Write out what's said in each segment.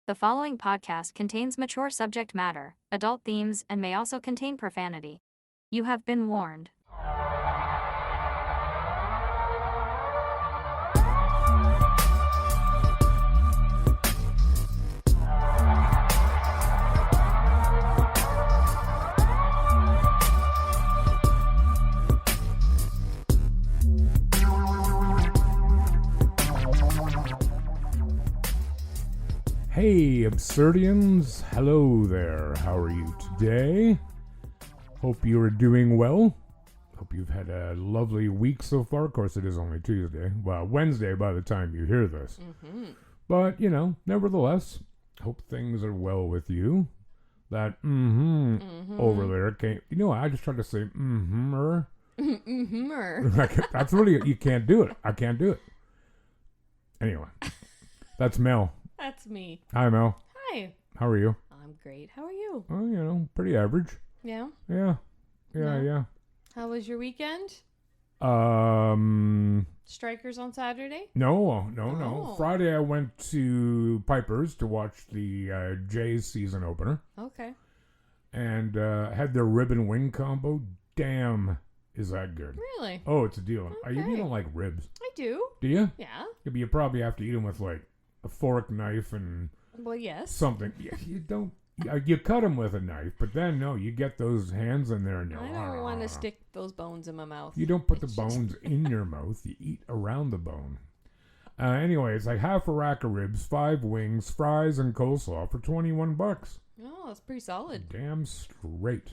The following podcast contains mature subject matter, adult themes, and may also contain profanity. You have been warned. Hey, Absurdians. Hello there. How are you today? Hope you are doing well. Hope you've had a lovely week so far. Of course, it is only Tuesday. Well, Wednesday by the time you hear this. But, nevertheless, hope things are well with you. That over there came... I just tried to say That's really... You can't do it. I can't do it. Anyway. That's Mel. That's me. Hi, Mel. Hi. How are you? I'm great. How are you? Oh, pretty average. Yeah? Yeah. How was your weekend? Strikers on Saturday? No. Oh. Friday I went to Piper's to watch the Jays season opener. Okay. And had their rib and wing combo. Damn, is that good. Really? Oh, it's a deal. Okay. You don't like ribs. I do. Do you? Yeah. Yeah, but you probably have to eat them with like a fork, knife, and Well, yes. something. Yeah, you don't... You cut them with a knife, but then, no, you get those hands in there and you're... I don't want to stick those bones in my mouth. You don't put the It's just- bones in your mouth. You eat around the bone. Anyway, it's like half a rack of ribs, 5 wings, fries, and coleslaw for $21. Oh, that's pretty solid. Damn straight.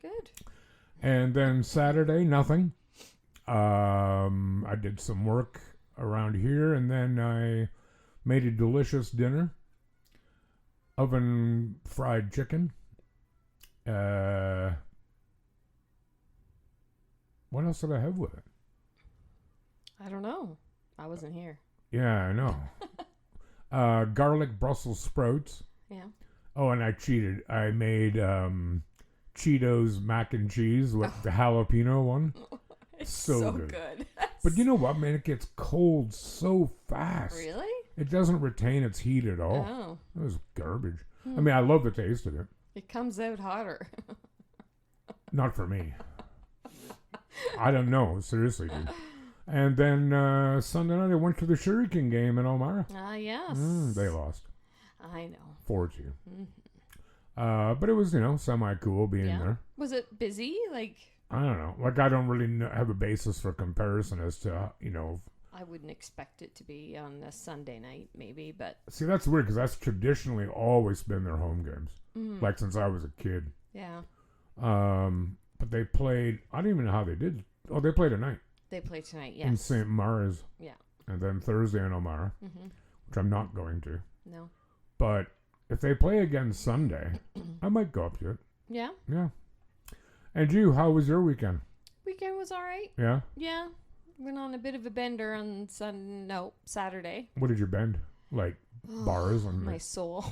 Good. And then Saturday, nothing. I did some work around here, and then I made a delicious dinner. Oven fried chicken. What else did I have with it? I don't know. I wasn't here. Yeah, I know. Garlic Brussels sprouts. Yeah. Oh, and I cheated. I made Cheetos mac and cheese with the jalapeno one. It's So so good. good. But you know what, man? It gets cold so fast. Really? It doesn't retain its heat at all. Oh. It was garbage. I mean, I love the taste of it. It comes out hotter. Not for me. I don't know. Seriously, dude. And then Sunday night I went to the Shuriken game in Elmira. Yes. They lost. I know. 4-2. Mm-hmm. But it was, semi-cool being there. Was it busy? Like, I don't know. Like, I don't really have a basis for comparison as to, I wouldn't expect it to be on a Sunday night, maybe, but See, that's weird because that's traditionally always been their home games. Mm. Like, since I was a kid. yeah, But they played, I don't even know how they did. Oh, they played tonight they play tonight. in Yes. St. Mary's. Yeah. And then Thursday in Elmira, Mm-hmm. which I'm not going to. No. But if they play again Sunday, I might go up to it. Yeah. Yeah. And you, how was your weekend? Weekend was all right. Yeah? Yeah. Went on a bit of a bender on Saturday. What did you bend? Like bars and My soul.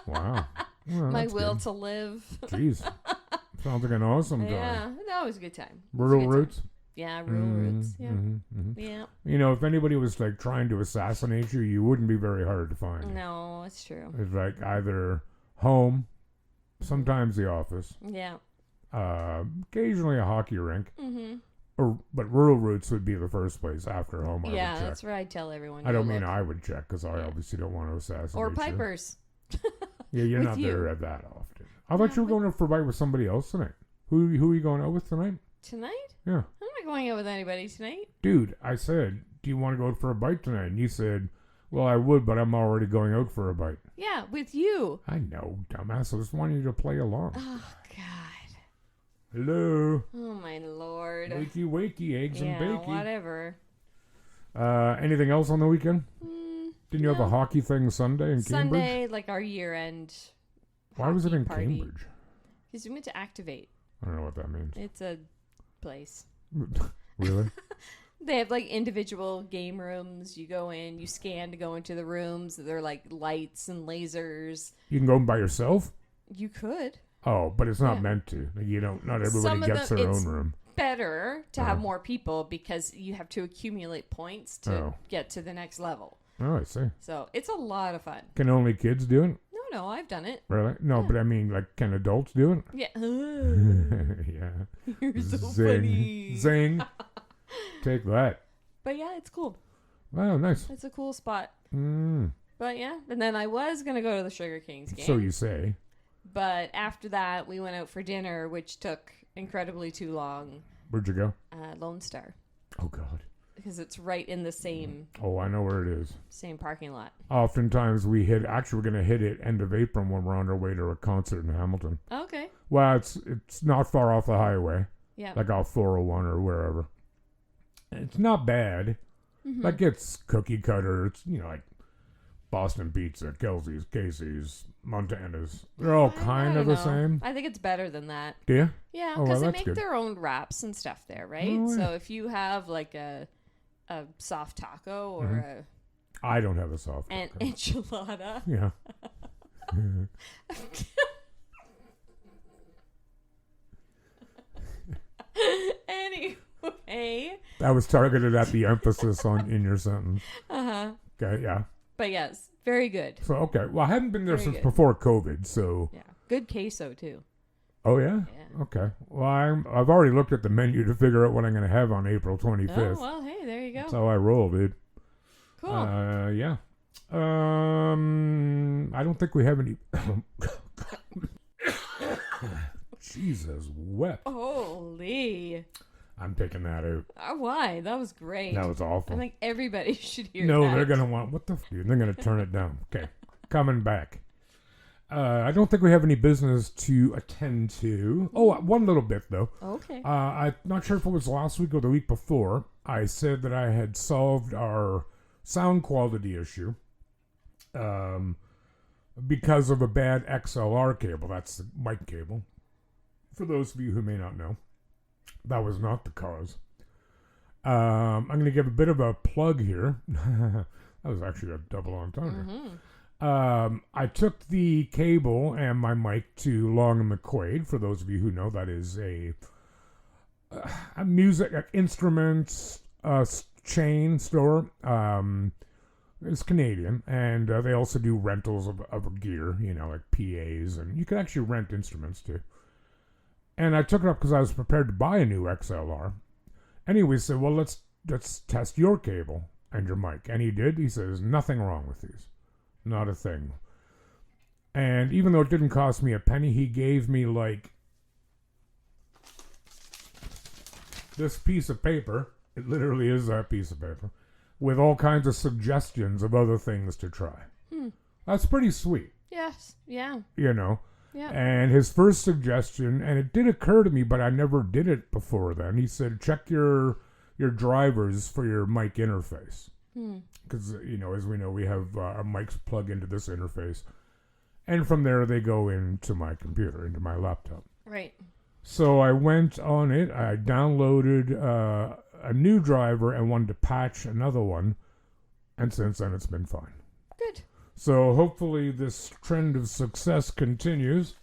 wow. Well, My that's will good. to live. Jeez. Sounds like an awesome time. Yeah. That was a good time. It was a Rural good time. roots? Yeah, rural roots. Yeah. Mm-hmm. Yeah. If anybody was like trying to assassinate you, you wouldn't be very hard to find. No, it's true. It's like either home, sometimes the office, Yeah. occasionally a hockey rink, Mm-hmm. but rural roots would be the first place after home. I Yeah, would check. that's where I tell everyone. I to don't mean look. I would check because I Yeah. obviously don't want to assassinate Or you. Pipers. Yeah, you're with not you. there that often. I thought you were going out for a bite with somebody else tonight. Who are you going out with tonight? Tonight? Yeah. I'm not going out with anybody tonight. Dude, I said, do you want to go out for a bite tonight? And you said, well, I would, but I'm already going out for a bite. Yeah, with you. I know, dumbass. I just wanted you to play along. Oh, God. Hello. Oh, my Lord. Wakey, eggs and bacon. Whatever. Anything else on the weekend? Didn't you have a no. hockey thing Sunday in Cambridge? Sunday, like our year-end Why was it in party. Cambridge? Because we went to Activate. I don't know what that means. It's a place. Really? They have like individual game rooms. You go in, you scan to go into the rooms. They're like lights and lasers. You can go by yourself? You could. Oh, but it's not Yeah. meant to. Like, you don't. Not everybody Some of gets them- their it's own room. Better to have more people because you have to accumulate points to Oh. get to the next level. Oh, I see. So it's a lot of fun. Can only kids do it? No, I've done it. Really? No, Yeah. but I mean, like, can adults do it? Yeah. Yeah. You're so Zing. funny. Zing. Take that. But yeah, it's cool. Wow, nice. It's a cool spot. Mm. But yeah, and then I was going to go to the Sugar Kings game. So you say. But after that, we went out for dinner, which took incredibly too long. Where'd you go? Lone Star. Oh, God. Because it's right in the same Oh, I know where it is. parking lot. Oftentimes we hit, actually we're going to hit it end of April when we're on our way to a concert in Hamilton. Okay. Well, it's not far off the highway, Yeah. like off 401 or wherever. It's not bad. Mm-hmm. Like it's cookie cutter. It's, like Boston Pizza, Kelsey's, Casey's, Montana's. They're all kind I of don't the know. same. I think it's better than that. Do you? Yeah, Oh, well, because they that's make good. their own wraps and stuff there, right? Oh, yeah. So if you have like a soft taco or Mhm. I don't have a soft an taco. enchilada. Yeah. Anyway. I was targeted at the emphasis on in your sentence. Uh-huh. Okay, yeah. But yes, very good. So, okay. Well, I hadn't been there Very since good. before COVID, so. Yeah. Good queso too. Oh, yeah? Yeah. Okay. Well, I've already looked at the menu to figure out what I'm going to have on April 25th. Oh, well, hey, there you go. That's how I roll, dude. Cool. Yeah. I don't think we have any. Jesus wept. Holy. I'm taking that out. Why? That was great. That was awful. I think everybody should hear No, that. they're going to want, what the f, dude? They're going to turn it down. Okay. Coming back. I don't think we have any business to attend to. Oh, one little bit, though. Okay. I'm not sure if it was last week or the week before. I said that I had solved our sound quality issue because of a bad XLR cable. That's the mic cable. For those of you who may not know, that was not the cause. I'm going to give a bit of a plug here. That was actually a double entendre. Mm-hmm. I took the cable and my mic to Long and McQuaid. For those of you who know, that is a music instruments chain store. It's Canadian, and they also do rentals of gear, like PAs, and you can actually rent instruments too. And I took it up because I was prepared to buy a new XLR. Anyway, he said, well, let's test your cable and your mic. And he did. He says, nothing wrong with these. Not a thing. And even though it didn't cost me a penny, he gave me, like, this piece of paper. It literally is that piece of paper. With all kinds of suggestions of other things to try. That's pretty sweet. Yes. Yeah. Yeah. Yeah. And his first suggestion, and it did occur to me, but I never did it before then. He said, check your drivers for your mic interface. Because, as we know, we have our mics plug into this interface. And from there, they go into my computer, into my laptop. Right. So I went on it. I downloaded a new driver and wanted to patch another one. And since then, it's been fine. Good. So hopefully this trend of success continues.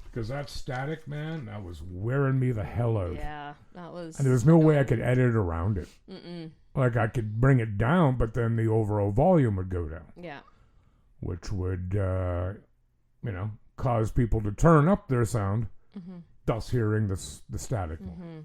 Because that static, man, that was wearing me the hell out. Yeah, that was... And there was no way I could edit around it. Mm-mm. Like, I could bring it down, but then the overall volume would go down. Yeah. Which would, cause people to turn up their sound, thus hearing the static more.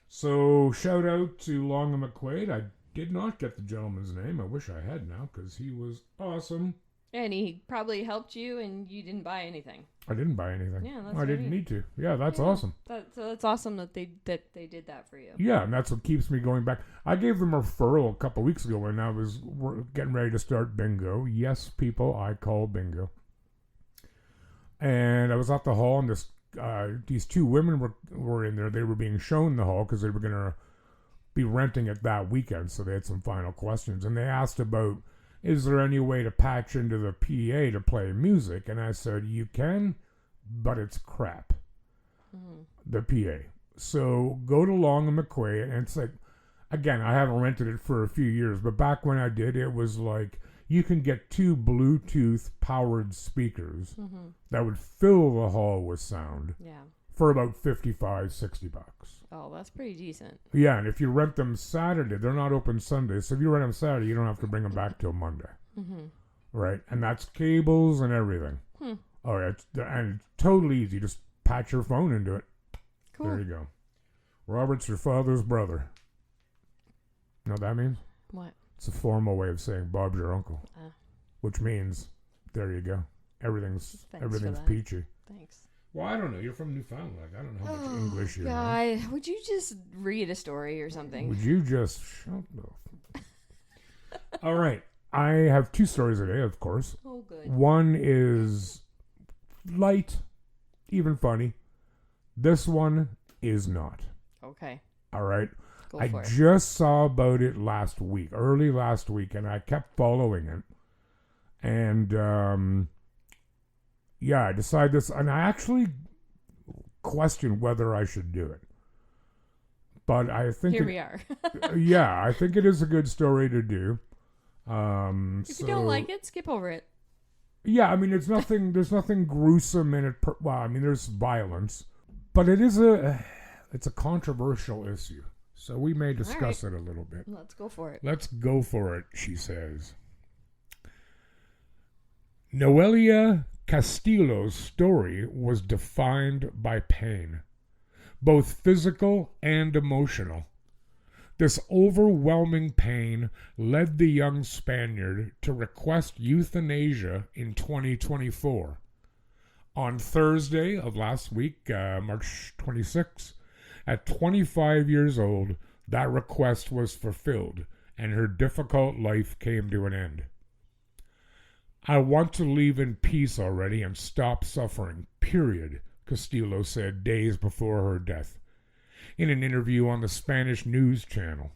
So, shout out to Long and McQuaid. I did not get the gentleman's name. I wish I had now, because he was awesome. And he probably helped you, and you didn't buy anything. I didn't buy anything. Yeah, that's I didn't right. need to. Yeah, that's awesome. So that's awesome that they did that for you. Yeah, and that's what keeps me going back. I gave them a referral a couple weeks ago when I was getting ready to start bingo. Yes, people, I call bingo. And I was at the hall, and these two women were in there. They were being shown the hall because they were going to be renting it that weekend, so they had some final questions. And they asked about, is there any way to patch into the PA to play music? And I said, you can, but it's crap. The PA. So go to Long and McQuaid, and it's like, again, I haven't rented it for a few years, but back when I did, it was like you can get 2 Bluetooth powered speakers that would fill the hall with sound Yeah. for about 55, 60 bucks. Oh, that's pretty decent. Yeah, and if you rent them Saturday, they're not open Sunday. So if you rent them Saturday, you don't have to bring them back till Monday. Mm-hmm. Right? And that's cables and everything. Oh, yeah. And it's totally easy. Just patch your phone into it. Cool. There you go. Robert's your father's brother. You know what that means? What? It's a formal way of saying Bob's your uncle. Which means, there you go. Everything's peachy. Thanks. Well, I don't know. You're from Newfoundland. I don't know how much English you know. God, would you just read a story or something? Would you just shut up? All right. I have 2 stories today, of course. Oh, good. One is light, even funny. This one is not. Okay. All right. Go I for it. just saw about it early last week, and I kept following it. And, I decided this, and I actually questioned whether I should do it. But I think Here we are. yeah, I think it is a good story to do. If you don't like it, skip over it. Yeah, I mean, there's nothing gruesome in it. There's violence, but it's a controversial issue. So we may discuss it a little bit. Let's go for it. Let's go for it, she says. Noelia Castillo's story was defined by pain, both physical and emotional. This overwhelming pain led the young Spaniard to request euthanasia in 2024. On Thursday of last week, March 26, at 25 years old, that request was fulfilled, and her difficult life came to an end. I want to leave in peace already and stop suffering, period, Castillo said days before her death, in an interview on the Spanish news channel.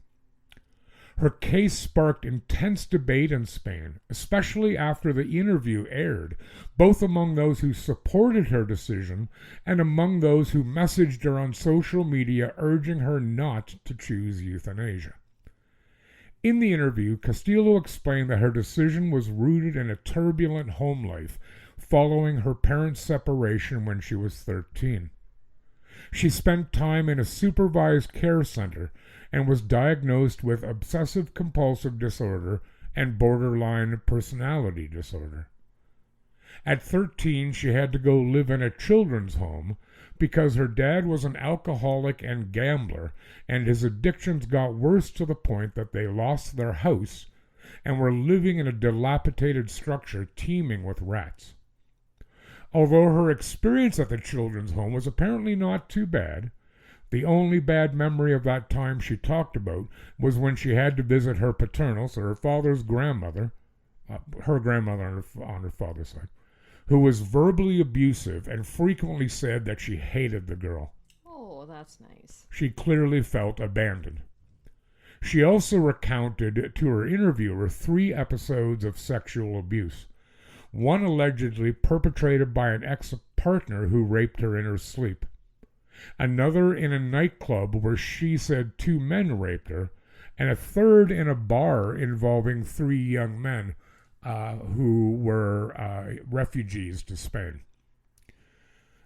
Her case sparked intense debate in Spain, especially after the interview aired, both among those who supported her decision and among those who messaged her on social media urging her not to choose euthanasia. In the interview, Castillo explained that her decision was rooted in a turbulent home life following her parents' separation when she was 13. She spent time in a supervised care center and was diagnosed with obsessive-compulsive disorder and borderline personality disorder. At 13, she had to go live in a children's home because her dad was an alcoholic and gambler, and his addictions got worse to the point that they lost their house and were living in a dilapidated structure teeming with rats. Although her experience at the children's home was apparently not too bad, the only bad memory of that time she talked about was when she had to visit her paternal, so her father's grandmother, her grandmother on her father's side, who was verbally abusive and frequently said that she hated the girl. Oh, that's nice. She clearly felt abandoned. She also recounted to her interviewer 3 episodes of sexual abuse, one allegedly perpetrated by an ex-partner who raped her in her sleep, another in a nightclub where she said 2 men raped her, and a third in a bar involving 3 young men who were refugees to Spain.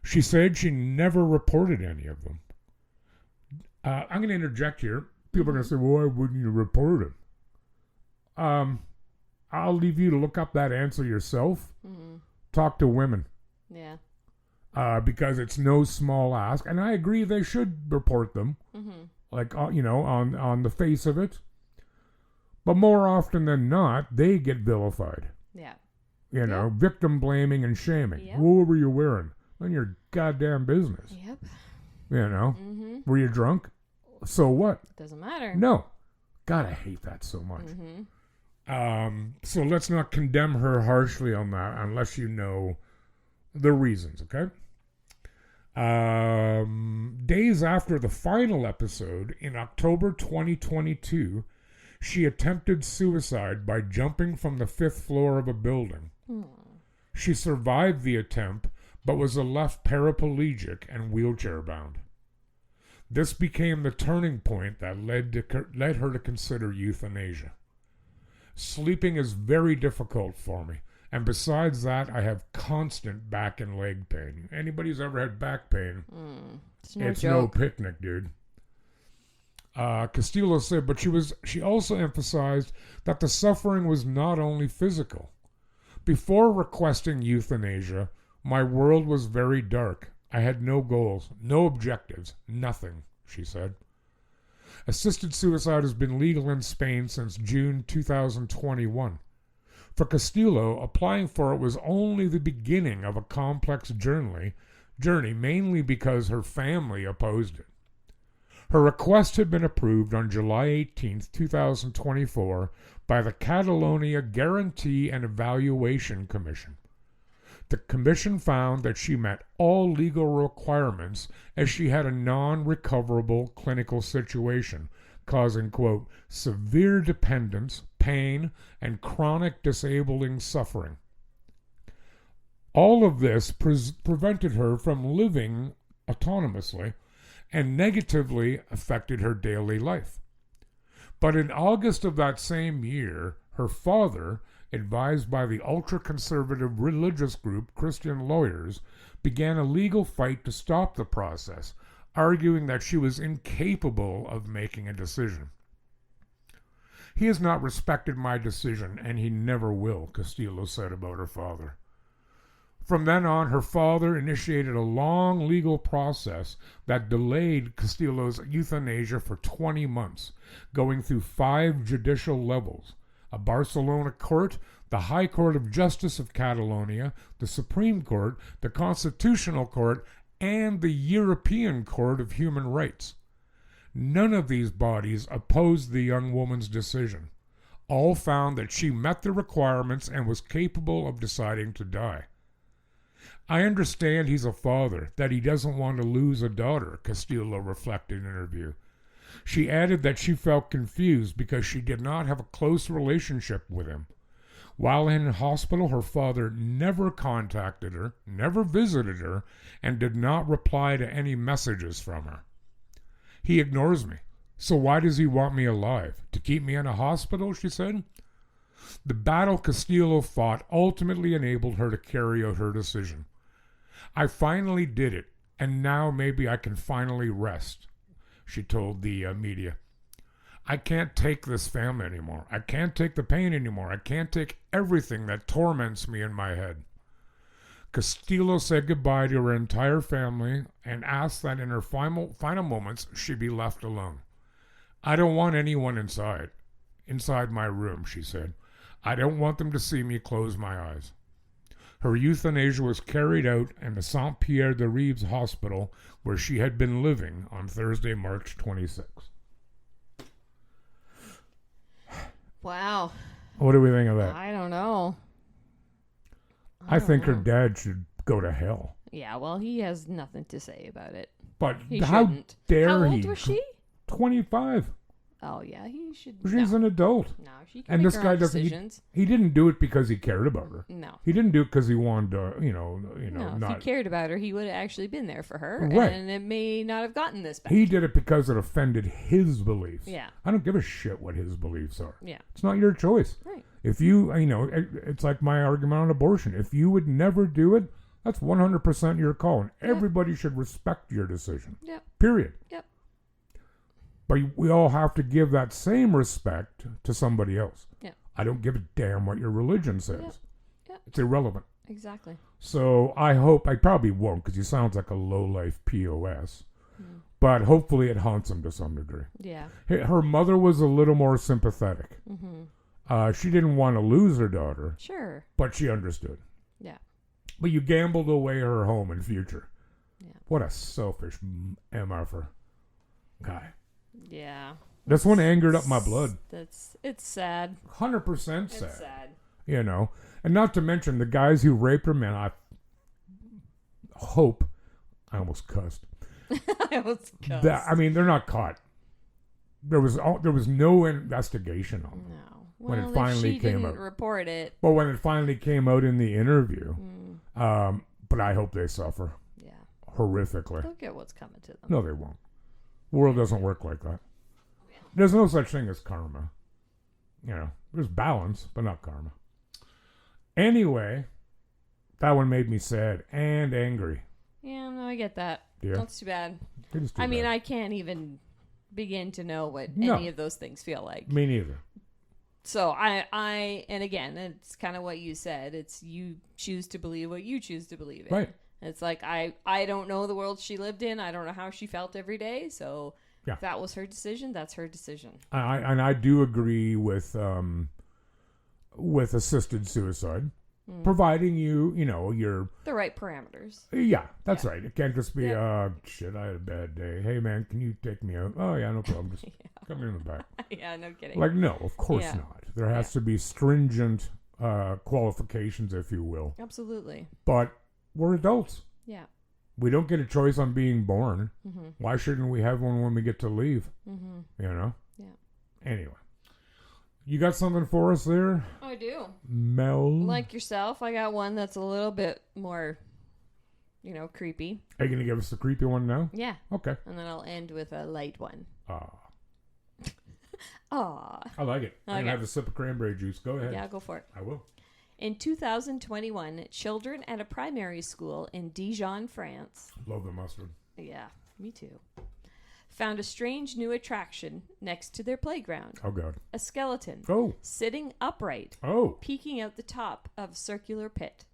She said she never reported any of them. I'm going to interject here. People are going to say, well, why wouldn't you report them? I'll leave you to look up that answer yourself. Mm-hmm. Talk to women. Yeah. Because it's no small ask. And I agree they should report them. Mm-hmm. Like, on the face of it. But more often than not, they get vilified. Yeah. Victim blaming and shaming. Yep. What were you wearing? None of your goddamn business. Yep. Mm-hmm. Were you drunk? So what? Doesn't matter. No. God, I hate that so much. Mm-hmm. So let's not condemn her harshly on that unless you know the reasons, okay? Days after the final episode, in October 2022, she attempted suicide by jumping from the 5th floor of a building. She survived the attempt, but was left paraplegic and wheelchair-bound. This became the turning point that led her to consider euthanasia. Sleeping is very difficult for me, And besides that, I have constant back and leg pain. Anybody who's ever had back pain, It's no joke. picnic, dude. Castillo said, but she also emphasized that the suffering was not only physical. Before requesting euthanasia, my world was very dark. I had no goals, no objectives, nothing, she said. Assisted suicide has been legal in Spain since June 2021. For Castillo, applying for it was only the beginning of a complex journey, mainly because her family opposed it. Her request had been approved on July 18, 2024, by the Catalonia Guarantee and Evaluation Commission. The commission found that she met all legal requirements as she had a non-recoverable clinical situation, causing, quote, severe dependence, pain, and chronic disabling suffering. All of this prevented her from living autonomously and negatively affected her daily life. But in August of that same year, her father, advised by the ultra-conservative religious group Christian Lawyers, began a legal fight to stop the process, arguing that she was incapable of making a decision. He has not respected my decision, and he never will, Castillo said about her father. From then on, her father initiated a long legal process that delayed Castillo's euthanasia for 20 months, going through 5 judicial levels: a Barcelona court, the High Court of Justice of Catalonia, the Supreme Court, the Constitutional Court, and the European Court of Human Rights. None of these bodies opposed the young woman's decision. All found that she met the requirements and was capable of deciding to die. I understand he's a father, that he doesn't want to lose a daughter, Castillo reflected in an interview. She added that she felt confused because she did not have a close relationship with him. While in hospital, her father never contacted her, never visited her, and did not reply to any messages from her. He ignores me. So why does he want me alive? To keep me in a hospital, she said. The battle Castillo fought ultimately enabled her to carry out her decision. I finally did it, and now maybe I can finally rest, she told the media. I can't take this family anymore. I can't take the pain anymore. I can't take everything that torments me in my head. Castillo said goodbye to her entire family and asked that in her final moments she be left alone. I don't want anyone inside my room, she said. I don't want them to see me close my eyes. Her euthanasia was carried out in the Saint-Pierre-de-Rives hospital where she had been living on Thursday, March 26. Wow. What do we think of that? I don't know. I think her dad should go to hell. Yeah, well, he has nothing to say about it. But He how shouldn't. dare How he? old was she? 25. Oh, yeah, he should. She's an adult. No, she can And make this her guy own doesn't. decisions. He didn't do it because he cared about her. No. He didn't do it because he wanted to, No, if not. he cared about her, he would have actually been there for her, Right. and it may not have gotten this bad. He did it because it offended his beliefs. Yeah. I don't give a shit what his beliefs are. Yeah. It's not your choice. Right. If it's like my argument on abortion. If you would never do it, that's 100% your call. And everybody should respect your decision. Yep. Period. Yep. But we all have to give that same respect to somebody else. Yeah. I don't give a damn what your religion says. Yep. Yep. It's irrelevant. Exactly. So I probably won't, because he sounds like a low-life POS. But hopefully it haunts him to some degree. Yeah. Her mother was a little more sympathetic. She didn't want to lose her daughter, Sure. but she understood. Yeah. But you gambled away her home and future. Yeah. What a selfish MFer guy. Yeah. This one angered up my blood. It's sad. 100% sad. It's sad. And not to mention the guys who raped her, man, I hope, I almost cussed. I was cussed. They're not caught. There was no investigation on them. No. When Well, it finally if she came didn't out. report it. But when it finally came out in the interview, but I hope they suffer Yeah. horrifically. Look at what's coming to them. No, they won't. The world doesn't work like that. There's no such thing as karma. There's balance, but not karma. Anyway, that one made me sad and angry. Yeah, no, I get that. Yeah. That's too bad. It is too I mean, bad. I can't even begin to know what No. any of those things feel like. Me neither. So and again, it's kind of what you said. It's you choose to believe what you choose to believe in. Right. It's like I don't know the world she lived in. I don't know how she felt every day. So if that was her decision, that's her decision. I do agree with assisted suicide, providing you're The right parameters. yeah, that's right. It can't just be shit, I had a bad day. Hey man, can you take me out? Oh yeah, no problem. Just come in the back. Yeah, no kidding. Like no, of course Yeah. not. There has to be stringent qualifications, if you will. Absolutely. But we're adults. Yeah. We don't get a choice on being born. Mm-hmm. Why shouldn't we have one when we get to leave? Mm-hmm. You know? Yeah. Anyway. You got something for us there, I do. Mel? Like yourself, I got one that's a little bit more, creepy. Are you going to give us the creepy one now? Yeah. Okay. And then I'll end with a light one. Ah. Aw. I like it. I'm going Okay. to have a sip of cranberry juice. Go ahead. Yeah, go for it. I will. In 2021, children at a primary school in Dijon, France, Love the mustard. yeah, me too, found a strange new attraction next to their playground. Oh, God. A skeleton Oh. sitting upright, Oh. peeking out the top of a circular pit.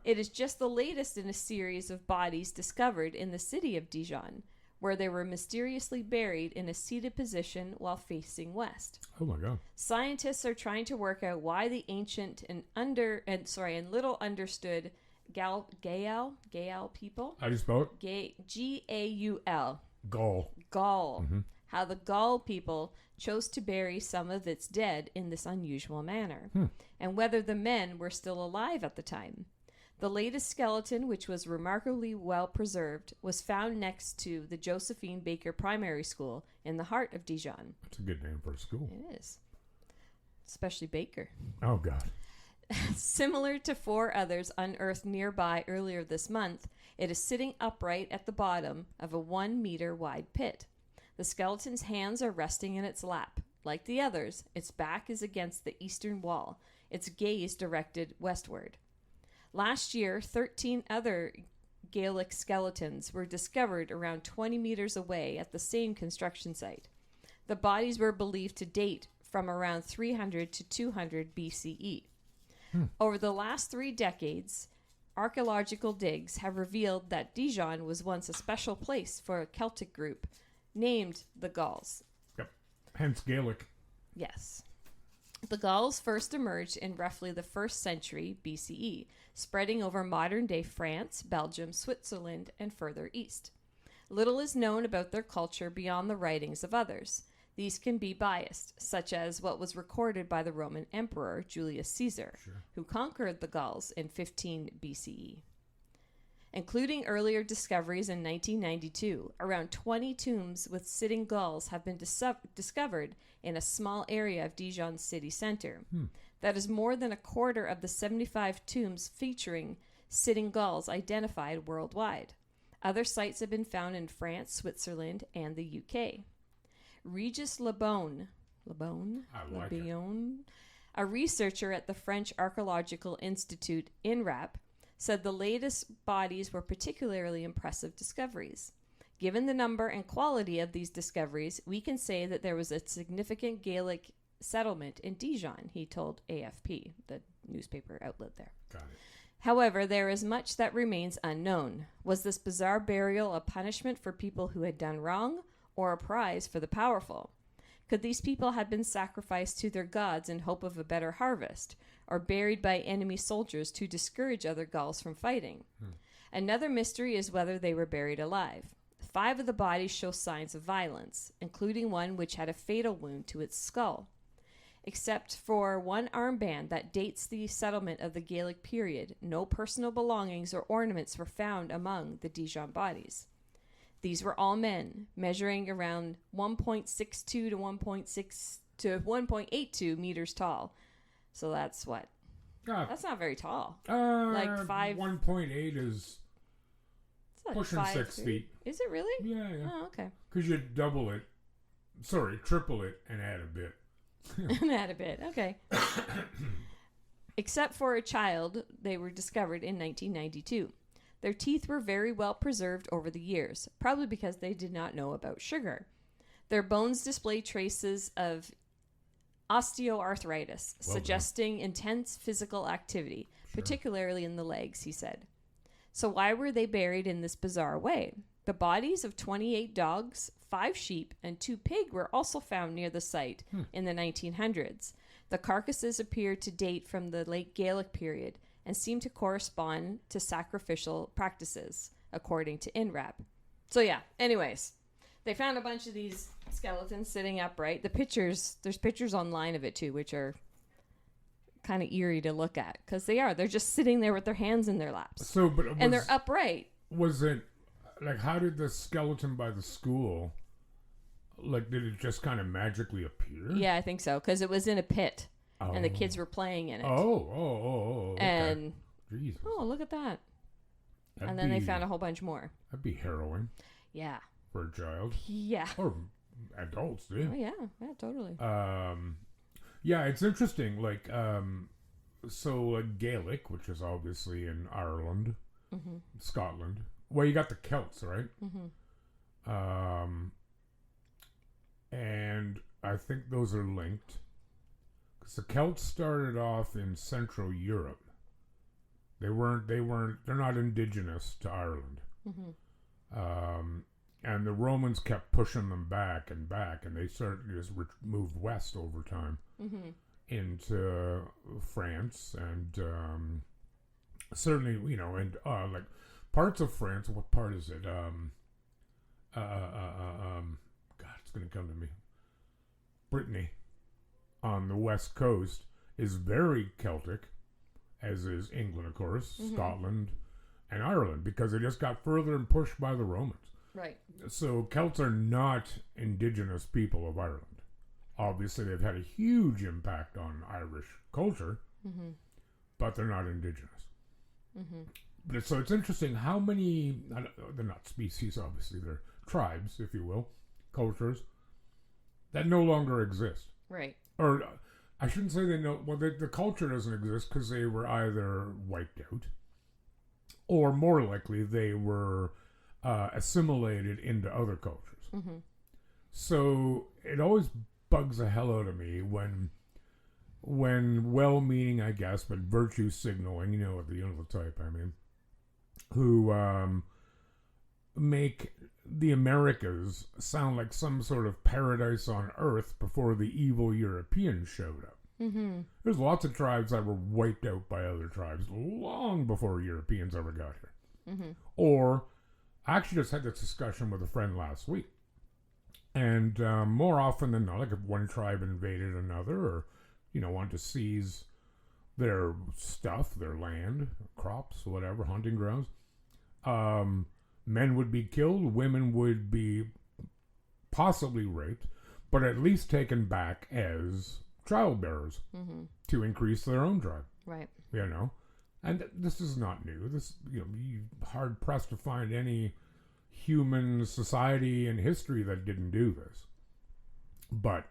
It is just the latest in a series of bodies discovered in the city of Dijon, where they were mysteriously buried in a seated position while facing west. Oh, my God. Scientists are trying to work out why the ancient and little understood Gaul people, How do you spell it? Gaul, Gall. Gaul, how the Gaul people chose to bury some of its dead in this unusual manner, and whether the men were still alive at the time. The latest skeleton, which was remarkably well preserved, was found next to the Josephine Baker Primary School in the heart of Dijon. That's a good name for a school. It is. Especially Baker. Oh, God. Similar to 4 others unearthed nearby earlier this month, it is sitting upright at the bottom of a 1-meter wide pit. The skeleton's hands are resting in its lap. Like the others, its back is against the eastern wall, its gaze directed westward. Last year, 13 other Gaelic skeletons were discovered around 20 meters away at the same construction site. The bodies were believed to date from around 300 to 200 BCE. Over the last 3 decades, archaeological digs have revealed that Dijon was once a special place for a Celtic group named the Gauls. Yep. Hence Gaelic. Yes. The Gauls first emerged in roughly the 1st century BCE, spreading over modern-day France, Belgium, Switzerland, and further east. Little is known about their culture beyond the writings of others. These can be biased, such as what was recorded by the Roman Emperor Julius Caesar, who conquered the Gauls in 15 BCE. Including earlier discoveries in 1992, around 20 tombs with sitting Gauls have been discovered in a small area of Dijon's city center. That is more than a quarter of the 75 tombs featuring sitting Gauls identified worldwide. Other sites have been found in France, Switzerland, and the UK. Regis Lebon, a researcher at the French Archaeological Institute, INRAP, said the latest bodies were particularly impressive discoveries. Given the number and quality of these discoveries, we can say that there was a significant Gaelic settlement in Dijon, he told AFP, the newspaper outlet there. Got it. However, there is much that remains unknown. Was this bizarre burial a punishment for people who had done wrong, or a prize for the powerful? Could these people have been sacrificed to their gods in hope of a better harvest, or buried by enemy soldiers to discourage other Gauls from fighting? Another mystery is whether they were buried alive. 5 of the bodies show signs of violence, including one which had a fatal wound to its skull. Except for one armband that dates the settlement of the Gaelic period, no personal belongings or ornaments were found among the Dijon bodies. These were all men, measuring around 1.62 to 1.82 meters tall. So that's what? That's not very tall. Like 1.8 is It's like pushing 6 feet. Is it really? Yeah. Oh, okay. Because you triple it and add a bit. Add a bit. Okay. Except for a child, they were discovered in 1992. Their teeth were very well preserved over the years, probably because they did not know about sugar. Their bones display traces of osteoarthritis, suggesting intense physical activity, particularly in the legs, he said. So why were they buried in this bizarre way? The bodies of 28 dogs, 5 sheep, and 2 pig were also found near the site in the 1900s. The carcasses appear to date from the late Gaelic period and seem to correspond to sacrificial practices, according to INRAP. So yeah, anyways, they found a bunch of these skeletons sitting upright. There's pictures online of it too, which are kind of eerie to look at, because they're just sitting there with their hands in their laps. So, and they're upright. Was it, like, how did the skeleton by the school, like, did it just kind of magically appear? Yeah, I think so, because it was in a pit, and the kids were playing in it. Okay. And, Jesus. oh, look at that. That'd Then they found a whole bunch more. That'd be harrowing. Yeah. For a child. Yeah. Or adults, too. Oh, yeah, totally. Yeah, it's interesting. Like, so Gaelic, which is obviously in Ireland, Scotland. Well, you got the Celts, right? And I think those are linked, because the Celts started off in Central Europe. They're not indigenous to Ireland. And the Romans kept pushing them back, and they started to just moved west over time into France, and certainly, and like parts of France. What part is it? God, it's gonna come to me. Brittany, on the west coast, is very Celtic, as is England, of course, Scotland, and Ireland, because they just got further and pushed by the Romans. Right. So Celts are not indigenous people of Ireland. Obviously, they've had a huge impact on Irish culture, but they're not indigenous. But so it's interesting how many, they're not species, obviously, they're tribes, if you will, cultures, that no longer exist. Right. Or I shouldn't say the culture doesn't exist because they were either wiped out, or more likely they were assimilated into other cultures. So it always bugs the hell out of me when well-meaning, I guess, but virtue signaling, the type, I mean, who make the Americas sound like some sort of paradise on earth before the evil Europeans showed up. There's lots of tribes that were wiped out by other tribes long before Europeans ever got here. Or I actually just had this discussion with a friend last week. And more often than not, like if one tribe invaded another, or, wanted to seize their stuff, their land, crops, whatever, hunting grounds, men would be killed, women would be possibly raped, but at least taken back as child bearers to increase their own tribe. Right. And this is not new. This, you're hard pressed to find any human society in history that didn't do this. But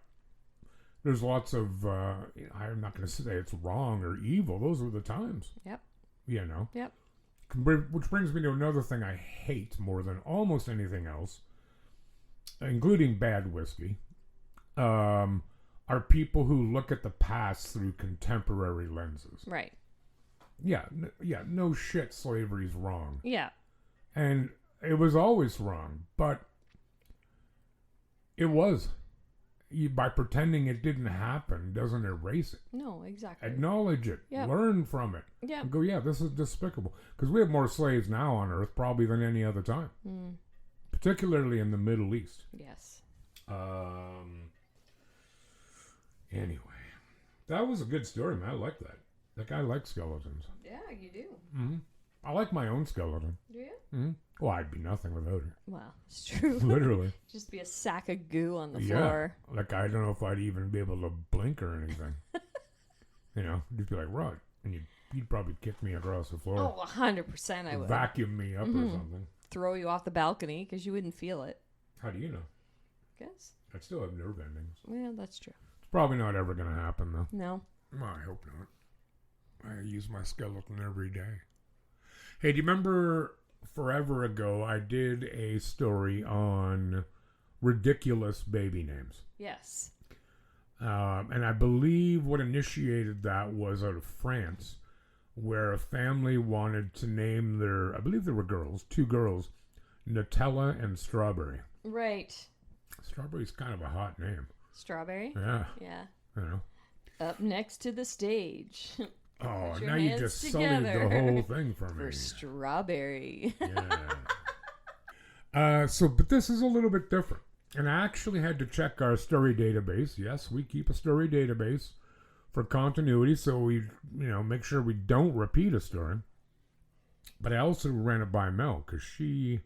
there's lots of, I'm not going to say it's wrong or evil. Those were the times. Yep. Yep. Which brings me to another thing I hate more than almost anything else, including bad whiskey, are people who look at the past through contemporary lenses. Right. Yeah, no shit, slavery's wrong. Yeah. And it was always wrong, but it was. By pretending it didn't happen doesn't erase it. No, exactly. Acknowledge it. Yep. Learn from it. Yeah. And go, this is despicable. Because we have more slaves now on Earth probably than any other time. Particularly in the Middle East. Yes. Anyway. That was a good story, man. I like that. Like, I like skeletons. Yeah, you do. I like my own skeleton. Do you? Well, I'd be nothing without her. Well, it's true. Literally. Just be a sack of goo on the floor. Like, I don't know if I'd even be able to blink or anything. You'd be like, Rod. And you'd probably kick me across the floor. Oh, 100% I would. Vacuum me up or something. Throw you off the balcony because you wouldn't feel it. How do you know? Guess. I'd still have nerve endings. Well, that's true. It's probably not ever going to happen, though. No. I hope not. I use my skeleton every day. Hey, do you remember forever ago I did a story on ridiculous baby names? Yes. And I believe what initiated that was out of France, where a family wanted to name I believe there were girls, 2 girls, Nutella and Strawberry. Right. Strawberry's kind of a hot name. Strawberry? Yeah. Yeah. You know. Up next to the stage. Oh, Put your now you hands just together sullied the whole thing for me. For Strawberry. Yeah. But this is a little bit different. And I actually had to check our story database. Yes, we keep a story database for continuity, so we, make sure we don't repeat a story. But I also ran it by Mel, because she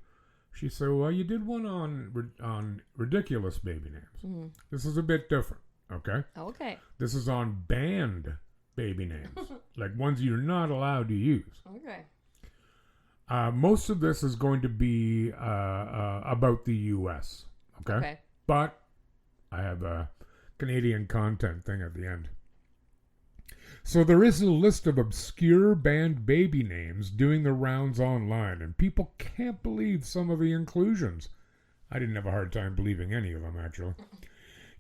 said, well, you did one on ridiculous baby names. Mm-hmm. This is a bit different, okay? Okay. This is on banned baby names, like ones you're not allowed to use. Okay. Most of this is going to be about the U.S., okay? But I have a Canadian content thing at the end. So there is a list of obscure banned baby names doing the rounds online, and people can't believe some of the inclusions. I didn't have a hard time believing any of them, actually.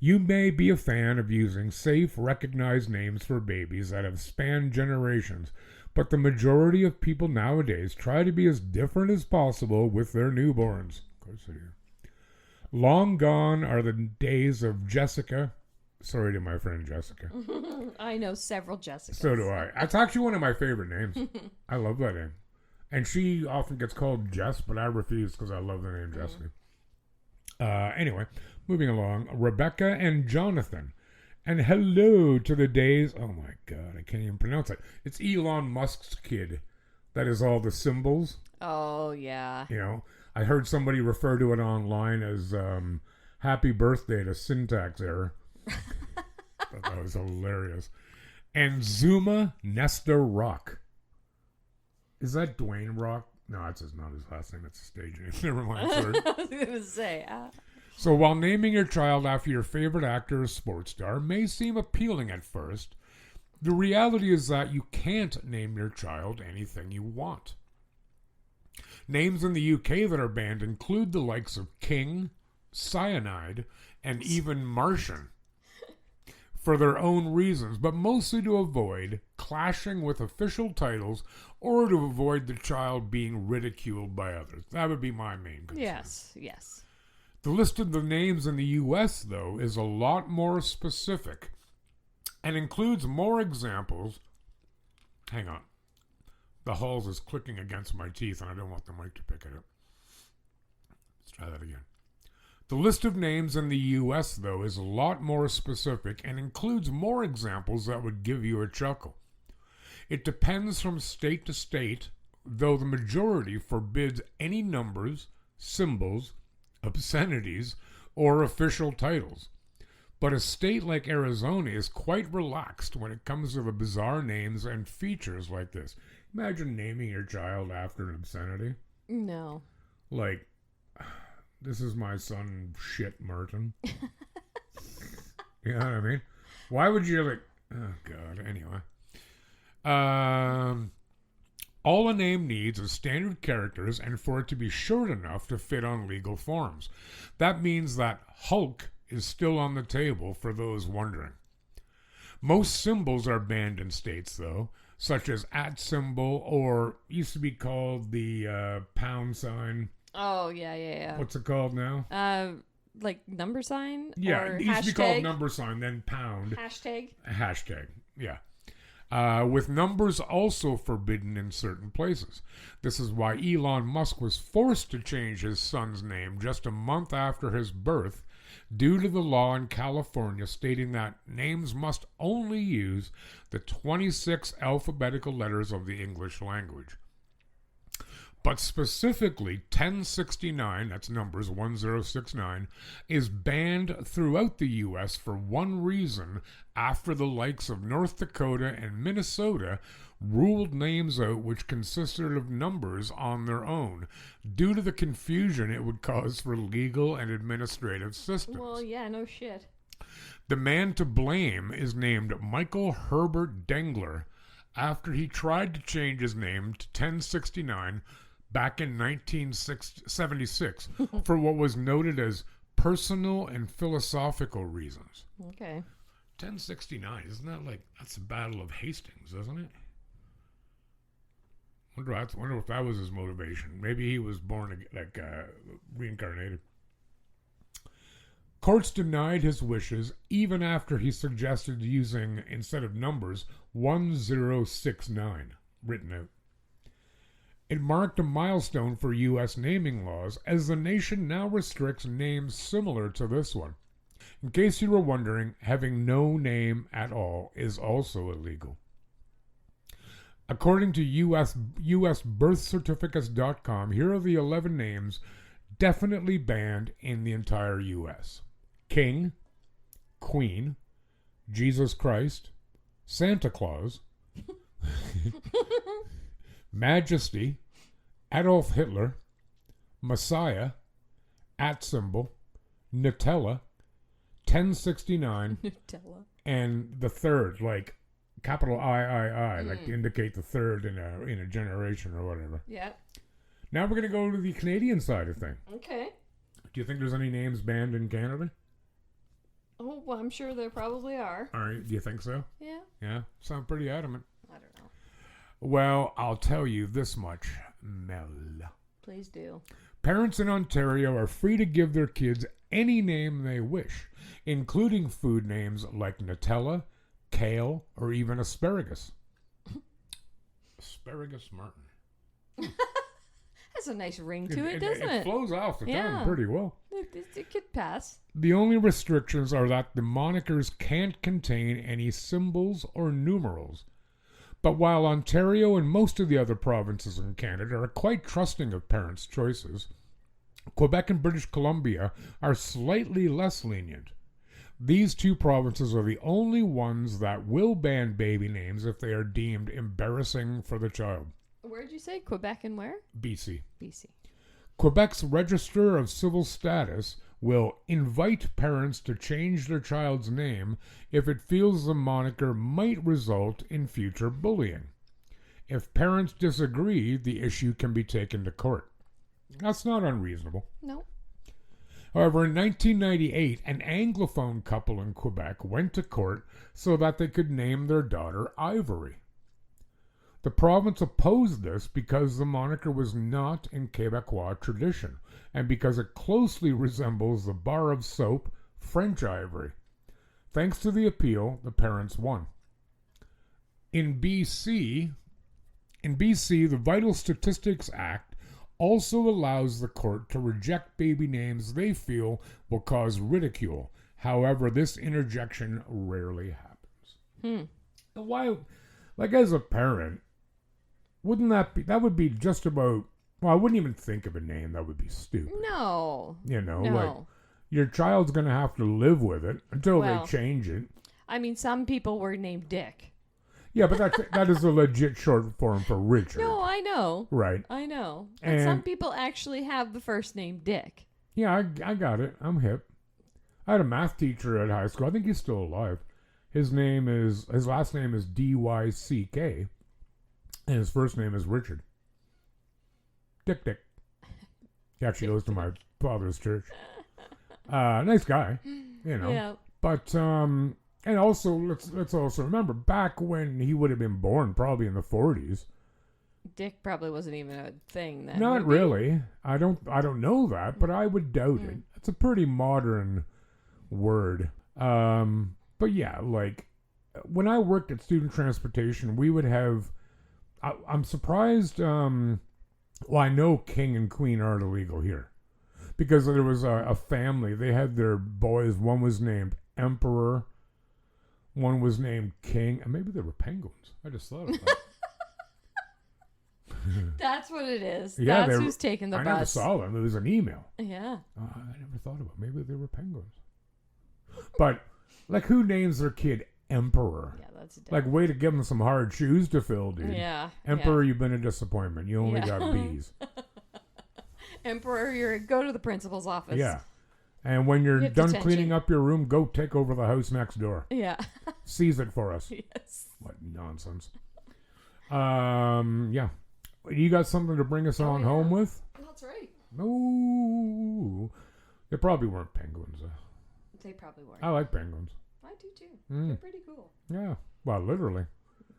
You may be a fan of using safe, recognized names for babies that have spanned generations, but the majority of people nowadays try to be as different as possible with their newborns. Of course they do. Long gone are the days of Jessica. Sorry to my friend Jessica. I know several Jessicas. So do I. That's actually one of my favorite names. I love that name. And she often gets called Jess, but I refuse because I love the name Jessica. Anyway, moving along. Rebecca and Jonathan. And hello to the days... Oh my God, I can't even pronounce it. It's Elon Musk's kid. That is all the symbols. Oh, yeah. I heard somebody refer to it online as happy birthday to syntax error. That was hilarious. And Zuma Nesta Rock. Is that Dwayne Rock? No, that's not his last name. It's a stage name. Never mind. Sorry. I was going to say. So while naming your child after your favorite actor or sports star may seem appealing at first, the reality is that you can't name your child anything you want. Names in the UK that are banned include the likes of King, Cyanide, and even Martian. For their own reasons, but mostly to avoid clashing with official titles or to avoid the child being ridiculed by others. That would be my main concern. Yes. The list of the names in the U.S., though, is a lot more specific and includes more examples. Hang on. The Halls is clicking against my teeth, and I don't want the mic to pick it up. Let's try that again. The list of names in the U.S., though, is a lot more specific and includes more examples that would give you a chuckle. It depends from state to state, though the majority forbids any numbers, symbols, obscenities, or official titles. But a state like Arizona is quite relaxed when it comes to the bizarre names and features like this. Imagine naming your child after an obscenity. No. Like... This is my son, shit, Merton. You know what I mean? Why would you Oh, God. Anyway. All a name needs is standard characters and for it to be short enough to fit on legal forms. That means that Hulk is still on the table for those wondering. Most symbols are banned in states, though, such as @ symbol or used to be called the pound sign. Oh, yeah. What's it called now? Like number sign? Yeah, or it used hashtag? to be called number sign, then pound. Hashtag, yeah. With numbers also forbidden in certain places. This is why Elon Musk was forced to change his son's name just a month after his birth due to the law in California stating that names must only use the 26 alphabetical letters of the English language. But specifically, 1069, that's numbers 1069, is banned throughout the U.S. for one reason after the likes of North Dakota and Minnesota ruled names out which consisted of numbers on their own, due to the confusion it would cause for legal and administrative systems. Well, yeah, no shit. The man to blame is named Michael Herbert Dengler, after he tried to change his name to 1069 back in 1976 for what was noted as personal and philosophical reasons. Okay. 1069, isn't that like, that's the Battle of Hastings, isn't it? Wonder if that was his motivation. Maybe he was born reincarnated. Courts denied his wishes even after he suggested using, instead of numbers, 1069 written out. It marked a milestone for U.S. naming laws, as the nation now restricts names similar to this one. In case you were wondering, having no name at all is also illegal. According to USBirthCertificates.com, here are the 11 names definitely banned in the entire U.S. King, Queen, Jesus Christ, Santa Claus, Majesty, Adolf Hitler, Messiah, at symbol, Nutella, 1069, Nutella. and the third, like capital III, like to indicate the third in a generation or whatever. Yeah. Now we're going to go to the Canadian side of things. Okay. Do you think there's any names banned in Canada? Oh, well, I'm sure there probably are. All right, do you think so? Yeah. Yeah, sound pretty adamant. I don't know. Well, I'll tell you this much, Mel. Please do. Parents in Ontario are free to give their kids any name they wish, including food names like Nutella, kale, or even asparagus. Asparagus Martin. Has a nice ring to it, doesn't it? It flows off the Yeah. tongue pretty well. It could pass. The only restrictions are that the monikers can't contain any symbols or numerals. But while Ontario and most of the other provinces in Canada are quite trusting of parents' choices, Quebec and British Columbia are slightly less lenient. These two provinces are the only ones that will ban baby names if they are deemed embarrassing for the child. Where'd you say? Quebec and where? BC. BC. Quebec's Register of Civil Status will invite parents to change their child's name if it feels the moniker might result in future bullying. If parents disagree, the issue can be taken to court. That's not unreasonable. No. However, in 1998, an Anglophone couple in Quebec went to court so that they could name their daughter Ivory. The province opposed this because the moniker was not in Quebecois tradition and because it closely resembles the bar of soap French ivory. Thanks to the appeal, the parents won. In BC, the Vital Statistics Act also allows the court to reject baby names they feel will cause ridicule. However, this interjection rarely happens. Why, like as a parent, wouldn't that would be just about, well, I wouldn't even think of a name that would be stupid. No. You know, No. like your child's going to have to live with it until Well, they change it. I mean, some people were named Dick. Yeah, but that is a legit short form for Richard. No, I know. Right. I know. But And- some people actually have the first name Dick. Yeah, I got it. I'm hip. I had a math teacher at high school. I think he's still alive. His last name is D-Y-C-K. And his first name is Richard. Dick. He actually goes to my father's church. Nice guy, you know. Yeah. But and also let's also remember back when he would have been born, probably in the 40s. Dick probably wasn't even a thing then. Not would it be? really. I don't know that, but I would doubt it. It's a pretty modern word. But yeah, like when I worked at student transportation, we would have. I'm surprised. Well, I know King and Queen aren't illegal here because there was a family. They had their boys. One was named Emperor. One was named King. And maybe they were penguins. I just thought of that. That's what it is. Yeah, That's who's taking the I bus. never saw them. It was an email. Yeah. I never thought about it. Maybe they were penguins. But, like, who names their kid Emperor? Yeah, that's dumb. Like, way to give them some hard shoes to fill, dude. Yeah. Emperor, you've been a disappointment. You only Yeah. got B's. Emperor, go to the principal's office. Yeah. And when you're Get done detention. cleaning up your room, go take over the house next door. Yeah. Seize it for us. Yes. What nonsense. Yeah. You got something to bring us on yeah. home with? That's right. No. They probably weren't penguins. They probably weren't. I like penguins. I do too. Mm. They're pretty cool. Yeah. Well, literally.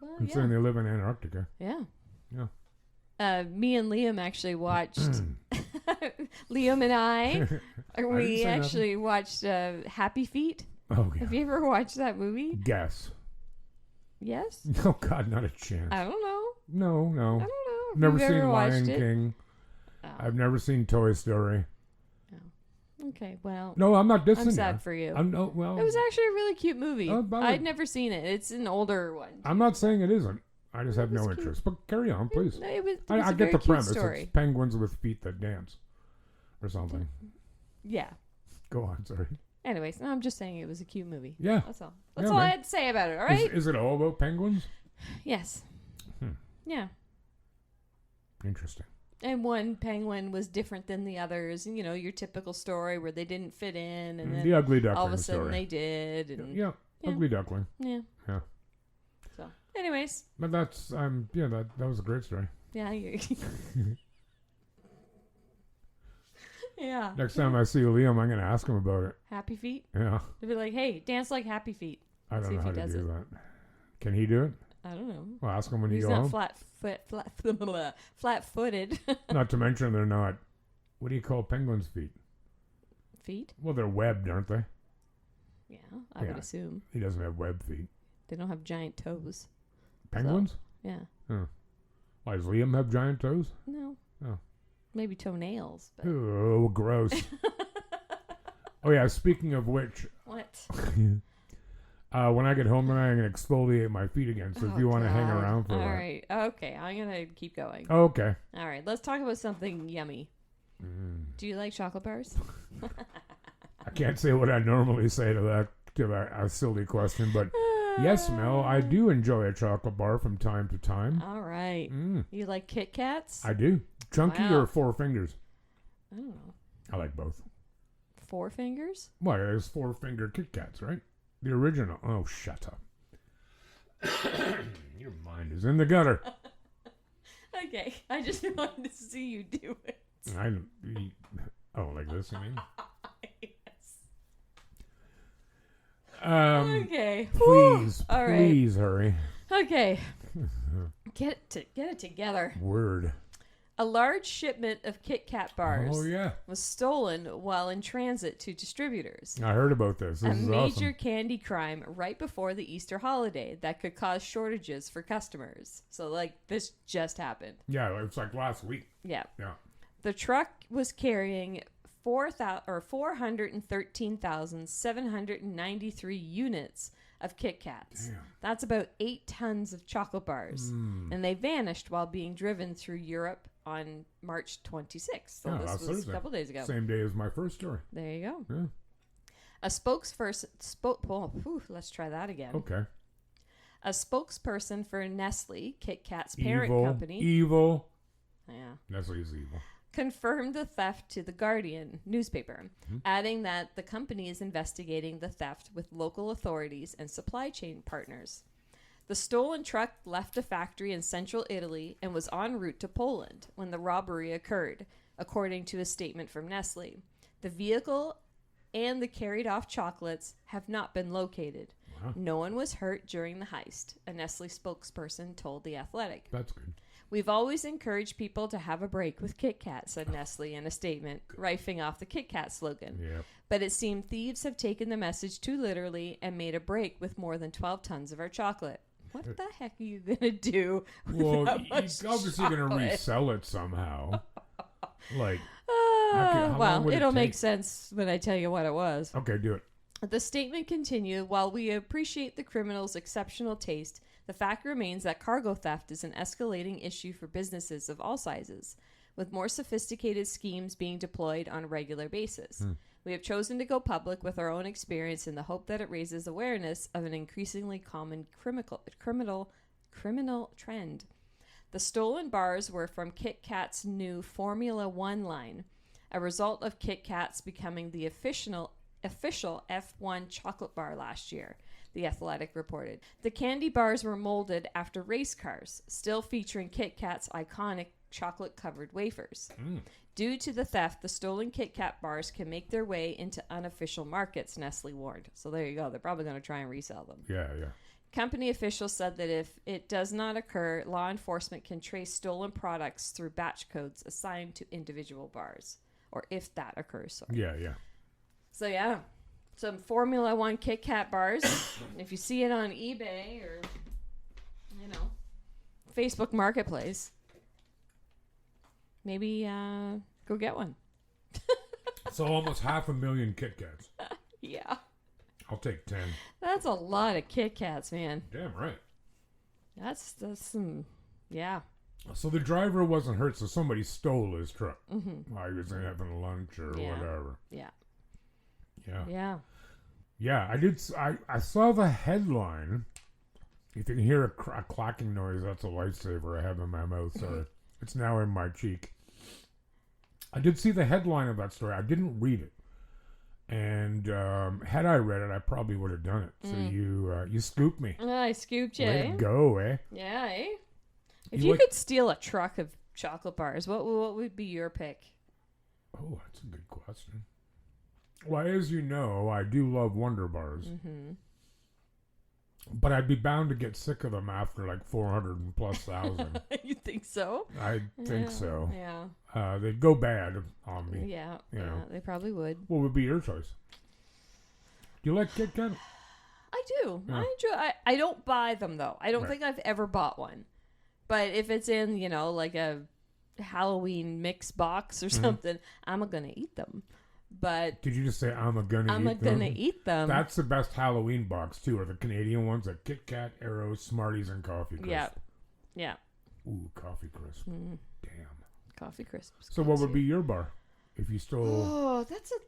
Well, Considering they live in Antarctica. yeah. Yeah. Me and Liam actually watched. Liam and I, we actually watched Happy Feet. Oh, yeah. Have you ever watched that movie? Guess. Yes. Oh, God, not a chance. I don't know. No. I don't know. If Never you've seen ever Lion watched it. King. Oh. I've never seen Toy Story. Okay, well, No, I'm not dissing I'm sad you. for you. Well, It was actually a really cute movie. but I'd never seen it. It's an older one. I'm not saying it isn't. I just have was no cute. interest. But carry on, please. It was I a get very the cute premise. story. It's penguins with feet that dance. Or something. Yeah. Go on, sorry. Anyways, no, I'm just saying it was a cute movie. Yeah. That's all. That's Yeah, all I man. had to say about it, all right? Is it all about penguins? Yes. Hmm. Yeah. Interesting. And one penguin was different than the others. And, your typical story where they didn't fit in. And then The ugly duckling all of a sudden story. they did. And Yeah, ugly duckling. Yeah. Yeah. So, anyways. But that's, that was a great story. Yeah. Yeah. Next time I see Liam, I'm going to ask him about it. Happy Feet? Yeah. They'll be like, hey, dance like Happy Feet. I don't See know if how he to does do it. that. Can he do it? I don't know. Well, ask him when you He's go not home. flat-footed. Not to mention they're not. What do you call penguins' feet? Feet? Well, they're webbed, aren't they? Yeah, I would Yeah. assume. He doesn't have webbed feet. They don't have giant toes. Penguins? Yeah. Why, does Liam have giant toes? No. Oh. Maybe toenails. But Oh, gross. Oh, yeah, speaking of which, what? when I get home tonight, I'm going to exfoliate my feet again. So if you want to hang around for All that. right. Okay, I'm going to keep going. Oh, okay. All right, let's talk about something yummy. Do you like chocolate bars? I can't say what I normally say to a silly question, but yes, Mel, I do enjoy a chocolate bar from time to time. All right. You like Kit Kats? I do. Chunky Wow. or Four Fingers? I don't know. I like both. 4 fingers? Well, there's 4-finger Kit Kats, right? The original. Oh, shut up. Your mind is in the gutter. Okay, I just wanted to see you do it. Like this, you mean? Yes. Okay. Please, All right. please hurry. Okay. Get it together. Word. A large shipment of Kit Kat bars Oh, yeah. was stolen while in transit to distributors. I heard about this. This A is major awesome. candy crime right before the Easter holiday that could cause shortages for customers. So, this just happened. Yeah, it's like last week. Yeah. Yeah. The truck was carrying 413,793 units of Kit Kats. Damn. That's about 8 tons of chocolate bars. And they vanished while being driven through Europe on March 26th. So Yeah, this last was Thursday. a couple days ago. Same day as my first story. There you go. Yeah. A spokesperson let's try that again. Okay. A spokesperson for Nestle, Kit Kat's parent company, Evil. yeah, Nestle's evil. confirmed the theft to the Guardian newspaper, adding that the company is investigating the theft with local authorities and supply chain partners. The stolen truck left a factory in central Italy and was en route to Poland when the robbery occurred, according to a statement from Nestle. The vehicle and the carried off chocolates have not been located. Wow. No one was hurt during the heist, a Nestle spokesperson told The Athletic. That's good. We've always encouraged people to have a break with Kit Kat, said Nestle in a statement, riffing off the Kit Kat slogan. Yeah. But it seemed thieves have taken the message too literally and made a break with more than 12 tons of our chocolate. What the heck are you going to do with Well, that he's much obviously going to chocolate? resell it somehow. How Well, long would it it'll make take? sense when I tell you what it was. Okay, do it. The statement continued, while we appreciate the criminal's exceptional taste, the fact remains that cargo theft is an escalating issue for businesses of all sizes, with more sophisticated schemes being deployed on a regular basis. We have chosen to go public with our own experience in the hope that it raises awareness of an increasingly common criminal trend. The stolen bars were from Kit Kat's new Formula One line, a result of Kit Kat's becoming the official F1 chocolate bar last year. The Athletic reported. The candy bars were molded after race cars, still featuring Kit Kat's iconic chocolate-covered wafers. Due to the theft, the stolen Kit Kat bars can make their way into unofficial markets, Nestle warned. So there you go. They're probably going to try and resell them. Yeah. Company officials said that if it does not occur, law enforcement can trace stolen products through batch codes assigned to individual bars. Or if that occurs. Sorry. Yeah. So yeah, some Formula One Kit Kat bars. If you see it on eBay or, Facebook Marketplace, maybe go get one. So almost 500,000 Kit Kats. Yeah. I'll take 10. That's a lot of Kit Kats, man. Damn right. That's some, yeah. So the driver wasn't hurt, so somebody stole his truck while he was having lunch or whatever. Yeah. Yeah, I did. I saw the headline. If you can hear a clacking noise, that's a lifesaver I have in my mouth. Sorry. It's now in my cheek. I did see the headline of that story. I didn't read it. And had I read it, I probably would have done it. So you scooped me. I scooped you. Way to go, eh? Yeah, eh? If you could steal a truck of chocolate bars, what would be your pick? Oh, that's a good question. Well, as you know, I do love Wonder Bars. But I'd be bound to get sick of them after like 400,000+. You think so? I think so. Yeah. They'd go bad on me. Yeah. You know. They probably would. What would be your choice? Do you like Kit Kat? I do. Yeah. I enjoy. I don't buy them though. I don't think I've ever bought one. But if it's in, like a Halloween mix box or something, I'm gonna eat them. But did you just say I'm gonna eat them? That's the best Halloween box too. Are the Canadian ones like Kit Kat, Arrow, Smarties, and Coffee Crisp? Yeah. Ooh, Coffee Crisp. Damn. Coffee Crisp. So what would be your bar if you stole? Oh, that's a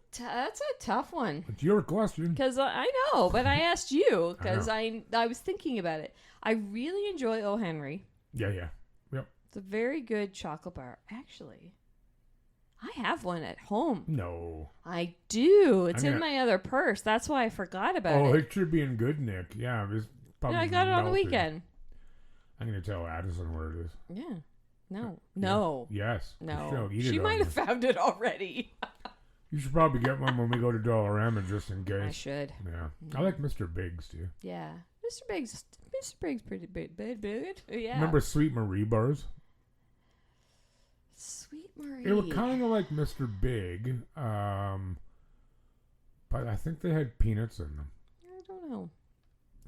tough one. It's your question. Because I know, but I asked you because I was thinking about it. I really enjoy O. Henry. Yeah. Yep. It's a very good chocolate bar, actually. I have one at home. No. I do. It's in my other purse. That's why I forgot about it. Oh, it should be in good nick. Yeah, it's probably I got it on the melted. weekend. I'm going to tell Addison where it is. Yeah. No. Yes. No. Sure, She might have found it already. You should probably get one when we go to Dollarama just in case. I should. Yeah. I like Mr. Biggs too. Yeah. Mr. Biggs pretty big. Yeah. Remember Sweet Marie bars? Sweet Marie. They were kind of like Mr. Big, but I think they had peanuts in them. I don't know.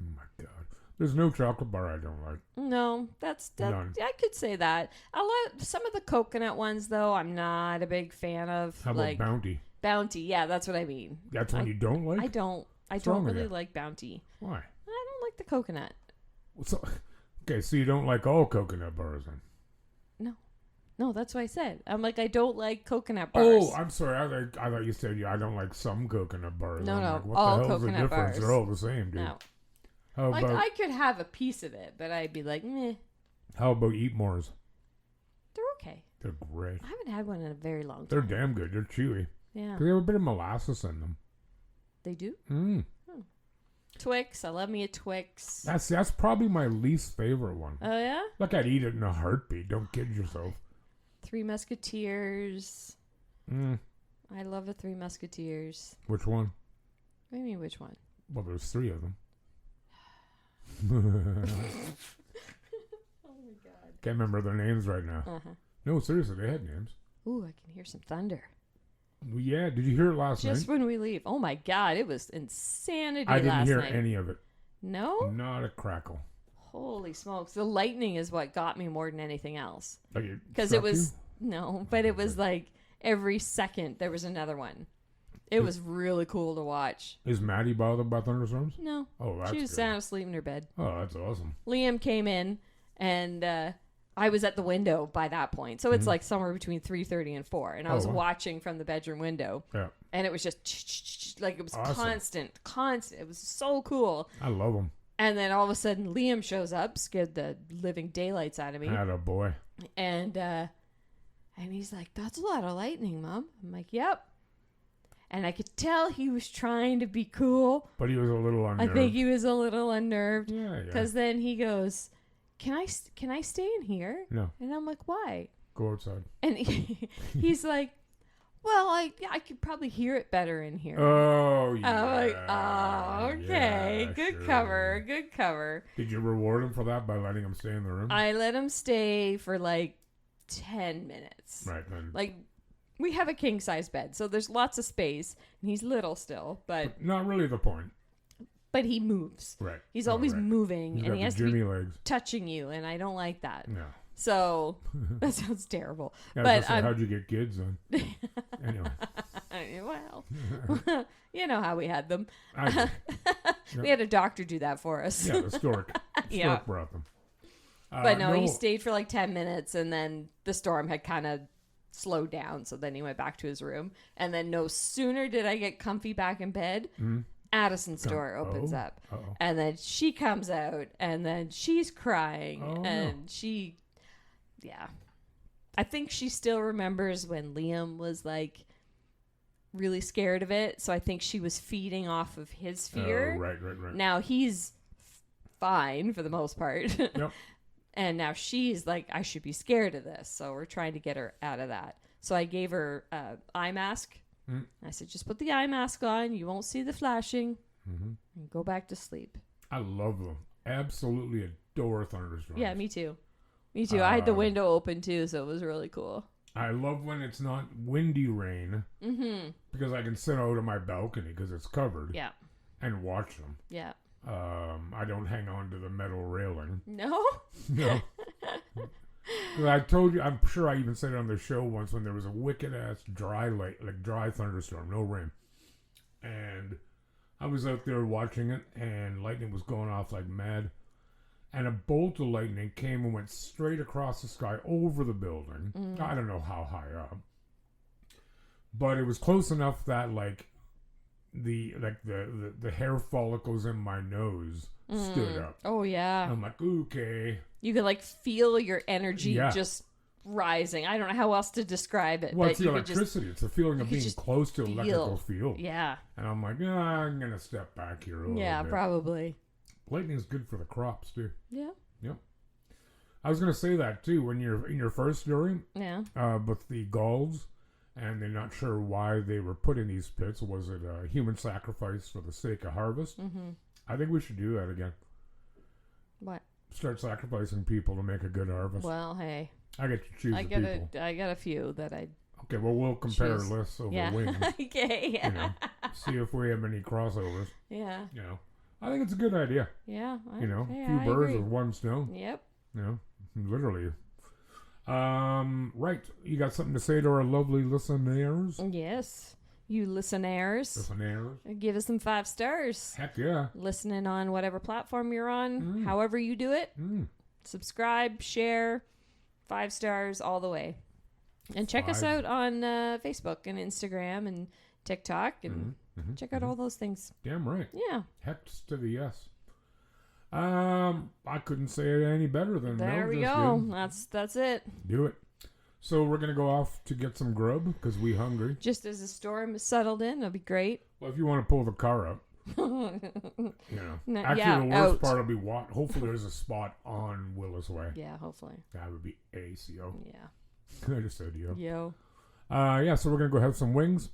Oh my god. There's no chocolate bar I don't like. No, that's None. I could say that. I love some of the coconut ones though. I'm not a big fan of. How about Bounty? Bounty, yeah, that's what I mean. That's one you don't like? I don't. I What's don't wrong with really you? like Bounty. Why? I don't like the coconut. Okay, so you don't like all coconut bars then? No, that's what I said. I'm like, I don't like coconut bars. Oh, I'm sorry. I thought you said I don't like some coconut bars. No, I'm no, like, what all the hell's the coconut difference? bars. They're all the same, dude. No. How Like, about I could have a piece of it, but I'd be like, meh. how about Eatmores? They're okay. They're great. I haven't had one in a very long time. They're damn good. They're chewy. Yeah. They have a bit of molasses in them. They do? Twix. I love me a Twix. That's probably my least favorite one. Oh, yeah? Like I'd eat it in a heartbeat. Don't kid yourself. Three Musketeers. I love a Three Musketeers. Which one? What do you mean, which one? Well, there's 3 of them. Oh my god. Can't remember their names right now. No, seriously, they had names. Ooh, I can hear some thunder. Well, yeah, did you hear it last Just night? when we leave. Oh my god, it was insanity I didn't last hear night. any of it. No? Not a crackle. Holy smokes. The lightning is what got me more than anything else. Because it was... No, but it was like every second there was another one. It was really cool to watch. Is Maddie bothered by thunderstorms? No. Oh, that's She was good. sound asleep in her bed. Oh, that's awesome. Liam came in, and I was at the window by that point. So it's like somewhere between 3:30 and 4. And I was watching from the bedroom window. Yeah. And it was just like it was Awesome. constant. It was so cool. I love them. And then all of a sudden Liam shows up, scared the living daylights out of me. Atta boy. And he's like, "That's a lot of lightning, Mom." I'm like, "Yep." And I could tell he was trying to be cool. But he was a little unnerved. I think he was a little unnerved. Yeah. Because then he goes, can I stay in here? No. And I'm like, why? Go outside. And he's like, well, I could probably hear it better in here. Oh, yeah. I'm like, oh, okay. Yeah, Good sure. cover. Good cover. Did you reward him for that by letting him stay in the room? I let him stay for like 10 minutes. Right. Then. Like, we have a king-size bed, so there's lots of space. And he's little still, but Not really the point. he moves. Right. He's always right. moving, He's and got he the has to Jimmy be legs. touching you, and I don't like that. No. So, that sounds terrible. Yeah, But how'd you get kids then? Anyway. well, you know how we had them. I do. We had a doctor do that for us. Yeah, the stork. Yeah. Brought them. But no, he stayed for like 10 minutes, and then the storm had kind of slowed down. So then he went back to his room. And then no sooner did I get comfy back in bed, Addison's door opens up. Uh-oh. And then she comes out, and then she's crying. Oh, and yeah. I think she still remembers when Liam was like really scared of it. So I think she was feeding off of his fear. Oh, right. Now he's fine for the most part. Yep. And now she's like, I should be scared of this. So we're trying to get her out of that. So I gave her eye mask. I said, just put the eye mask on. You won't see the flashing. And go back to sleep. I love them. Absolutely adore thunderstorms. Yeah, me too. Me too. I had the window open too, so it was really cool. I love when it's not windy rain because I can sit out on my balcony because it's covered. Yeah. And watch them. Yeah. I don't hang on to the metal railing. No? No. 'Cause I told you, I'm sure I even said it on the show once when there was a wicked ass dry thunderstorm, no rain. And I was out there watching it and lightning was going off like mad. And a bolt of lightning came and went straight across the sky over the building. I don't know how high up. But it was close enough that the hair follicles in my nose stood up. Oh, yeah. I'm like, okay. You could feel your energy Yeah. just rising. I don't know how else to describe it. Well, but it's the you could electricity. It's the feeling of you could being just close to an electrical field. Yeah. And I'm like, I'm going to step back here a little Yeah, bit. probably. Lightning's good for the crops, too. Yeah. Yep. I was going to say that, too, when you're in your first story. Yeah. With the galls, and they're not sure why they were put in these pits. Was it a human sacrifice for the sake of harvest? I think we should do that again. What? Start sacrificing people to make a good harvest. Well, hey. I get to choose the people. I got a few that I... Okay, well, we'll compare Choose. lists over Yeah. wings. Okay. You know, see if we have any crossovers. Yeah. You know, I think it's a good idea. Yeah. You know, yeah, a few I birds agree. with one stone. Yep. You know, literally. Right. You got something to say to our lovely listeners? Yes. You listeners. Listeners. Give us some 5 stars. Heck yeah. Listening on whatever platform you're on, however you do it. Subscribe, share, 5 stars all the way. And check us out on Facebook and Instagram and TikTok and check out all those things. Damn right. Yeah. Hex to the yes. I couldn't say it any better than There Mel we just go. did. That's it. Do it. So we're going to go off to get some grub because we hungry. Just as the storm is settled in, it'll be great. Well, if you want to pull the car up, you know. No, Actually, yeah, the worst out. part will be what? Hopefully there's a spot on Willis Way. Yeah, hopefully. That would be ACO. Yeah. I just said yo. Yo. Yeah, so we're going to go have some wings.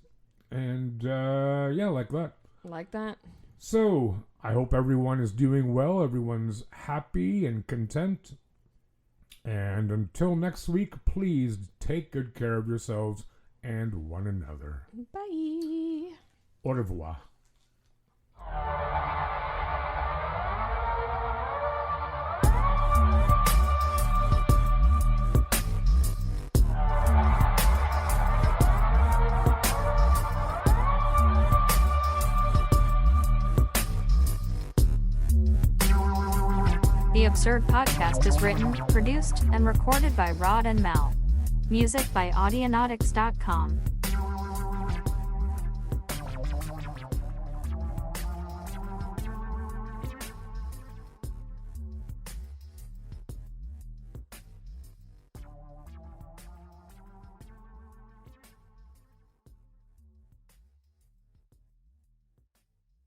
And, yeah, like that. Like that. So, I hope everyone is doing well. Everyone's happy and content. And until next week, please take good care of yourselves and one another. Bye. Au revoir. The Absurd Podcast is written, produced, and recorded by Rod and Mel. Music by Audionautics.com.